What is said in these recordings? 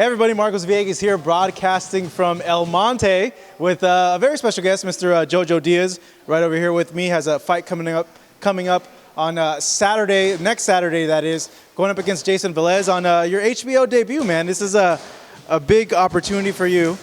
Hey everybody, Marcos Villegas here, broadcasting from El Monte with a very special guest, Mr. Joseph Diaz, right over here with me. Has a fight coming up on Saturday, next Saturday that is, going up against Jayson Velez on your HBO debut, man. This is a big opportunity for you.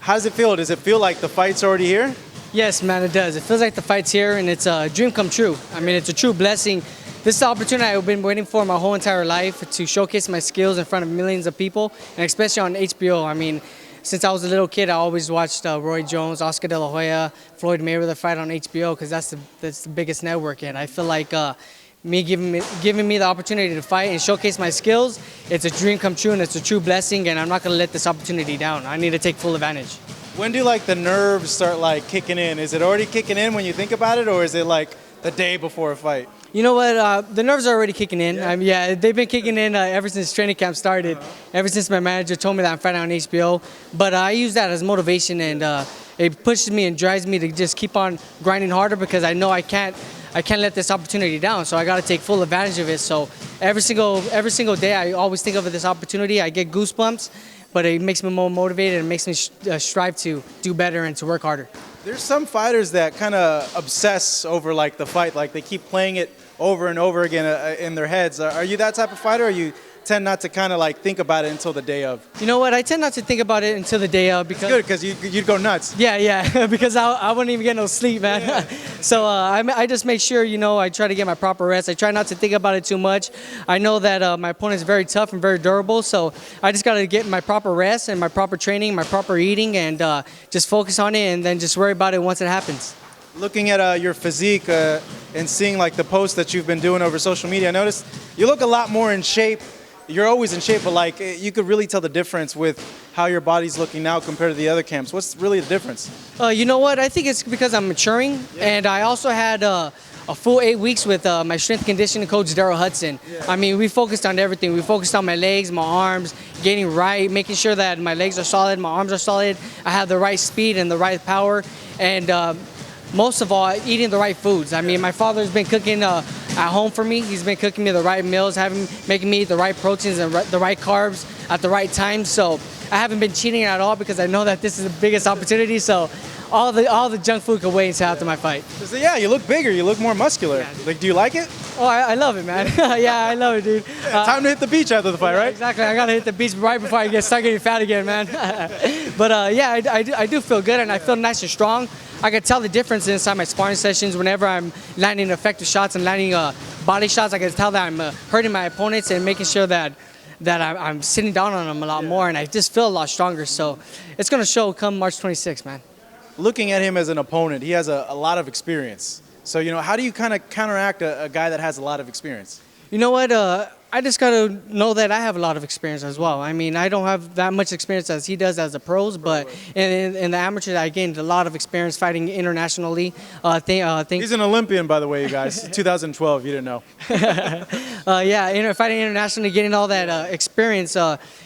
How does it feel? Does it feel like the fight's already here? Yes, man, it does. It feels like the fight's here, and it's a dream come true. I mean, it's a true blessing. This is the opportunity I've been waiting for my whole entire life, to showcase my skills in front of millions of people, and especially on HBO. I mean, since I was a little kid, I always watched Roy Jones, Oscar De La Hoya, Floyd Mayweather fight on HBO, because that's the biggest network. And I feel like me giving me the opportunity to fight and showcase my skills, it's a dream come true, and it's a true blessing, and I'm not going to let this opportunity down. I need to take full advantage. When do the nerves start kicking in? Is it already kicking in when you think about it, or is it like the day before a fight? You know what? The nerves are already kicking in. Yeah, they've been kicking in ever since training camp started. Ever since my manager told me that I'm fighting on HBO. But I use that as motivation, and it pushes me and drives me to just keep on grinding harder, because I know I can't let this opportunity down. So I got to take full advantage of it. So every single day, I always think of this opportunity. I get goosebumps, but it makes me more motivated and makes me strive to do better and to work harder. There's some fighters that kind of obsess over the fight, they keep playing it over and over again in their heads. Are you that type of fighter, or you tend not to kind of think about it until the day of? You know what? I tend not to think about it until the day of, because it's good, because you'd go nuts. Yeah, because I wouldn't even get no sleep, man. Yeah. So I just make sure, I try to get my proper rest. I try not to think about it too much. I know that my opponent is very tough and very durable, so I just got to get my proper rest and my proper training, my proper eating, and just focus on it, and then just worry about it once it happens. Looking at your physique and seeing the posts that you've been doing over social media, I noticed you look a lot more in shape. You're always in shape, but you could really tell the difference with how your body's looking now compared to the other camps. What's really the difference? You know what? I think it's because I'm maturing, and I also had a full 8 weeks with my strength conditioning coach, Daryl Hudson. Yeah. I mean, we focused on everything. We focused on my legs, my arms, getting right, making sure that my legs are solid, my arms are solid, I have the right speed and the right power, and most of all, eating the right foods. I mean, my father's been cooking at home for me. He's been cooking me the right meals, making me eat the right proteins and the right carbs at the right time. So I haven't been cheating at all, because I know that this is the biggest opportunity. So all the junk food can wait until after my fight. So yeah, you look bigger. You look more muscular. Do you like it? Oh, I love it, man. Yeah, I love it, dude. Time to hit the beach after the fight, right? Exactly. I got to hit the beach right before I start getting fat again, man. But yeah, I do feel good, and I feel nice and strong. I can tell the difference inside my sparring sessions. Whenever I'm landing effective shots and landing body shots, I can tell that I'm hurting my opponents and making sure that I'm sitting down on them a lot more, and I just feel a lot stronger. So it's going to show come March 26th, man. Looking at him as an opponent, he has a lot of experience. So, how do you kind of counteract a guy that has a lot of experience? You know what? I just got to know that I have a lot of experience as well. I mean, I don't have that much experience as he does as a pros, but in the amateurs, I gained a lot of experience fighting internationally. He's an Olympian, by the way, you guys. 2012, you didn't know. Fighting internationally, getting all that experience.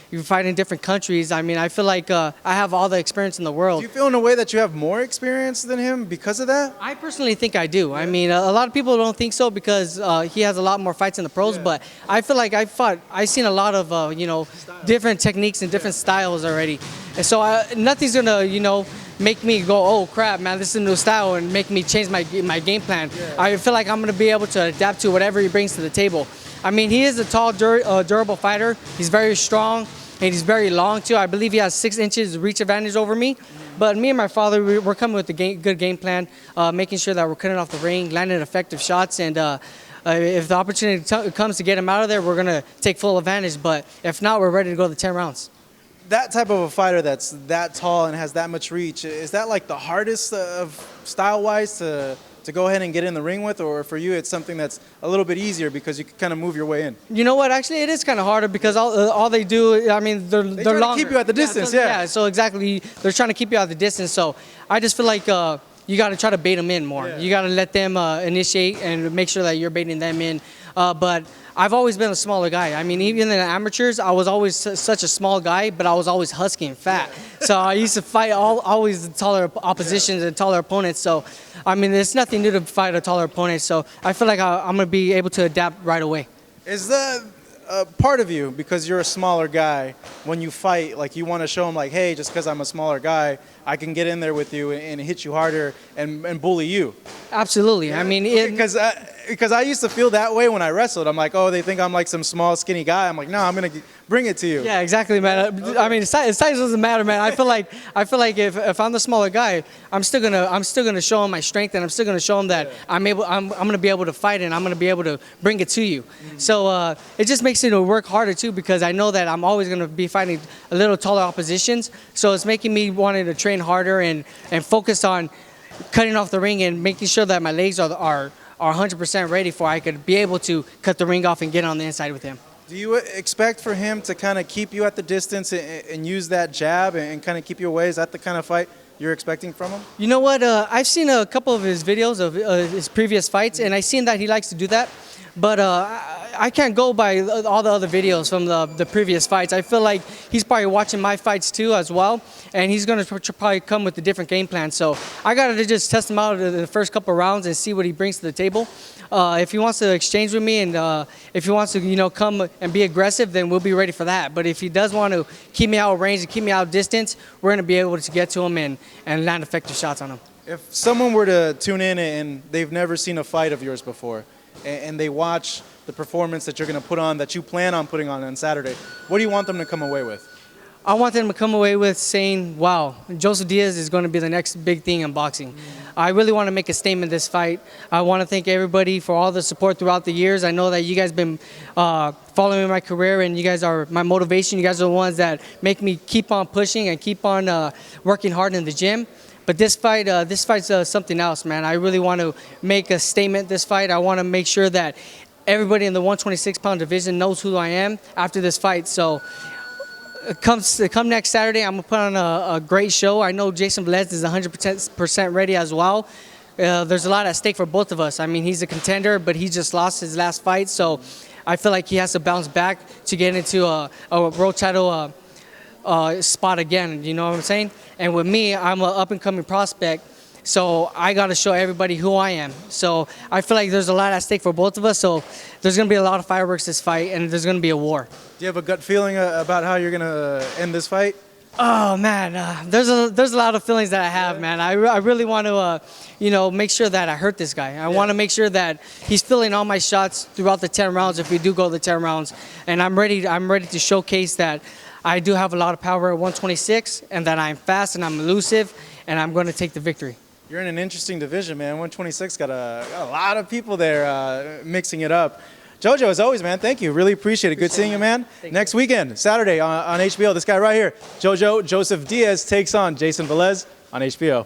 You fight in different countries. I mean, I feel like I have all the experience in the world. Do you feel in a way that you have more experience than him because of that? I personally think I do. I mean, a lot of people don't think so, because he has a lot more fights in the pros, but I feel like I've seen a lot of, different techniques and different styles already. And so nothing's going to, make me go, oh crap, man, this is a new style, and make me change my game plan. Yeah. I feel like I'm going to be able to adapt to whatever he brings to the table. I mean, he is a tall, durable fighter. He's very strong, and he's very long too. I believe he has 6 inches reach advantage over me. But me and my father, we're coming with a good game plan, making sure that we're cutting off the ring, landing effective shots, and if the opportunity comes to get him out of there, we're going to take full advantage. But if not, we're ready to go the 10 rounds. That type of a fighter that's that tall and has that much reach, is that the hardest of style-wise to go ahead and get in the ring with, or for you it's something that's a little bit easier because you can kind of move your way in? You know what? Actually, it is kind of harder, because all they do, I mean, they're trying longer. to keep you at the distance, yeah. So exactly, they're trying to keep you at the distance. So I just feel like you got to try to bait them in more. Yeah. You got to let them initiate and make sure that you're baiting them in. But I've always been a smaller guy. I mean, even in the amateurs, I was always such a small guy, but I was always husky and fat. So I used to fight always the taller oppositions and taller opponents. So, I mean, it's nothing new to fight a taller opponent. So I feel like I'm going to be able to adapt right away. Is the part of you, because you're a smaller guy, when you fight, like you want to show him like, hey, just because I'm a smaller guy, I can get in there with you and hit you harder and bully you. Absolutely. I mean, Because I used to feel that way when I wrestled. I'm like, oh, they think I'm like some small, skinny guy. I'm like, no, I'm going to bring it to you. yeah, exactly, man. I mean, size doesn't matter, man. I feel like if I'm the smaller guy, I'm still gonna show him my strength, and I'm still gonna show him that I'm gonna be able to fight, and I'm gonna be able to bring it to you. So it just makes me to work harder too, because I know that I'm always gonna be fighting a little taller oppositions. So it's making me wanting to train harder and focus on cutting off the ring and making sure that my legs are 100% ready for I could be able to cut the ring off and get on the inside with him. Do you expect for him to kind of keep you at the distance and use that jab and kind of keep you away? Is that the kind of fight you're expecting from him? You know what? I've seen a couple of his videos of his previous fights, and I've seen that he likes to do that. But I can't go by all the other videos from the previous fights. I feel like he's probably watching my fights too as well, and he's going to probably come with a different game plan. So I got to just test him out in the first couple of rounds and see what he brings to the table. If he wants to exchange with me, and if he wants to, come and be aggressive, then we'll be ready for that. But if he does want to keep me out of range and keep me out of distance, we're going to be able to get to him and land effective shots on him. If someone were to tune in and they've never seen a fight of yours before, and they watch the performance that you're going to put on, that you plan on putting on Saturday, what do you want them to come away with? I want them to come away with saying, wow, Joseph Diaz is going to be the next big thing in boxing. I really want to make a statement this fight. I want to thank everybody for all the support throughout the years. I know that you guys have been following my career, and you guys are my motivation. You guys are the ones that make me keep on pushing and keep on working hard in the gym. But this fight's something else, man. I really want to make a statement this fight. I want to make sure that everybody in the 126-pound division knows who I am after this fight. So come next Saturday, I'm going to put on a great show. I know Jayson Velez is 100% ready as well. There's a lot at stake for both of us. I mean, he's a contender, but he just lost his last fight. So I feel like he has to bounce back to get into a world title spot again, you know what I'm saying? And with me, I'm an up-and-coming prospect, so I got to show everybody who I am. So I feel like there's a lot at stake for both of us, so there's going to be a lot of fireworks this fight, and there's going to be a war. Do you have a gut feeling about how you're going to end this fight? Oh, man, there's a lot of feelings that I have, man. I really want to, make sure that I hurt this guy. I want to make sure that he's feeling all my shots throughout the 10 rounds if we do go the 10 rounds. And I'm ready to showcase that I do have a lot of power at 126, and that I'm fast and I'm elusive, and I'm going to take the victory. You're in an interesting division, man. 126 got a lot of people there mixing it up. Jojo, as always, man, thank you. Really appreciate it. Good seeing you, man. Next weekend, Saturday on HBO, this guy right here, Joseph Diaz takes on Jayson Velez on HBO.